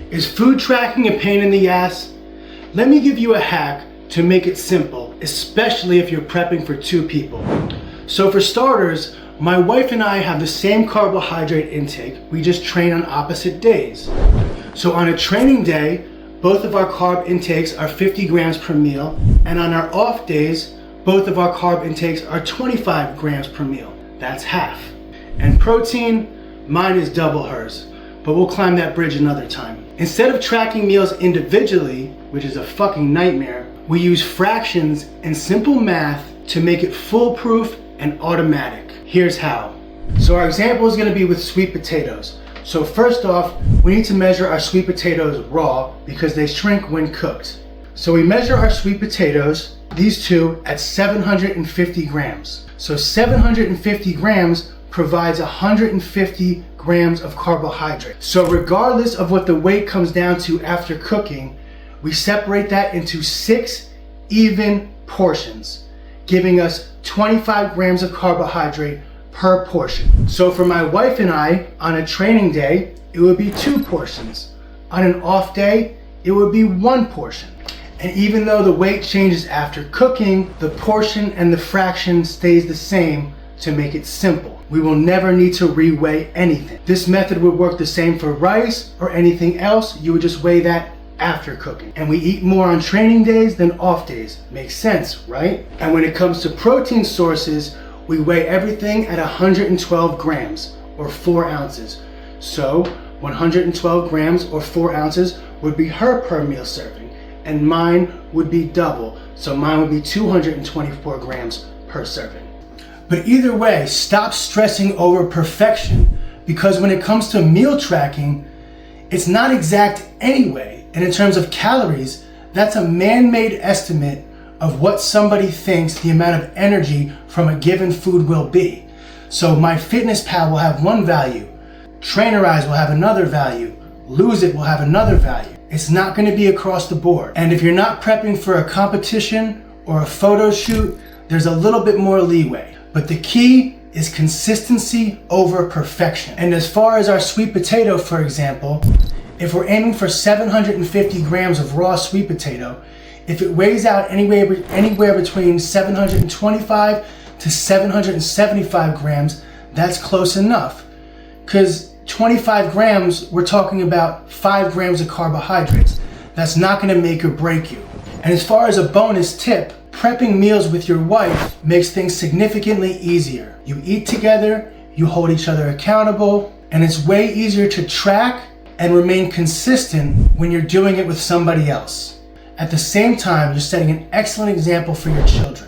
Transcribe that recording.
Is food tracking a pain in the ass? Let me give you a hack to make it simple, especially if you're prepping for 2 people. So for starters, my wife and I have the same carbohydrate intake, we just train on opposite days. So on a training day, both of our carb intakes are 50 grams per meal, and on our off days, both of our carb intakes are 25 grams per meal. That's half. And protein, mine is double hers, but we'll climb that bridge another time. Instead of tracking meals individually, which is a fucking nightmare, we use fractions and simple math to make it foolproof and automatic. Here's how. So our example is going to be with sweet potatoes. So first off, we need to measure our sweet potatoes raw because they shrink when cooked. So we measure our sweet potatoes, these two, at 750 grams. So 750 grams provides 150 grams of carbohydrate. So regardless of what the weight comes down to after cooking, we separate that into 6 even portions, giving us 25 grams of carbohydrate per portion. So for my wife and I, on a training day, it would be 2 portions. On an off day, it would be 1 portion. And even though the weight changes after cooking, the portion and the fraction stays the same to make it simple. We will never need to reweigh anything. This method would work the same for rice or anything else. You would just weigh that after cooking. And we eat more on training days than off days. Makes sense, right? And when it comes to protein sources, we weigh everything at 112 grams or 4 ounces. So 112 grams or 4 ounces would be her per meal serving, and mine would be double. So mine would be 224 grams per serving. But either way, stop stressing over perfection, because when it comes to meal tracking, it's not exact anyway. And in terms of calories, that's a man-made estimate of what somebody thinks the amount of energy from a given food will be. So MyFitnessPal will have one value, Trainerize will have another value, Lose It will have another value. It's not going to be across the board. And if you're not prepping for a competition or a photo shoot, there's a little bit more leeway. But the key is consistency over perfection. And as far as our sweet potato, for example, if we're aiming for 750 grams of raw sweet potato, if it weighs out anywhere between 725 to 775 grams, that's close enough. Because 25 grams, we're talking about 5 grams of carbohydrates. That's not going to make or break you. And as far as a bonus tip, prepping meals with your wife makes things significantly easier. You eat together, you hold each other accountable, and it's way easier to track and remain consistent when you're doing it with somebody else. At the same time, you're setting an excellent example for your children.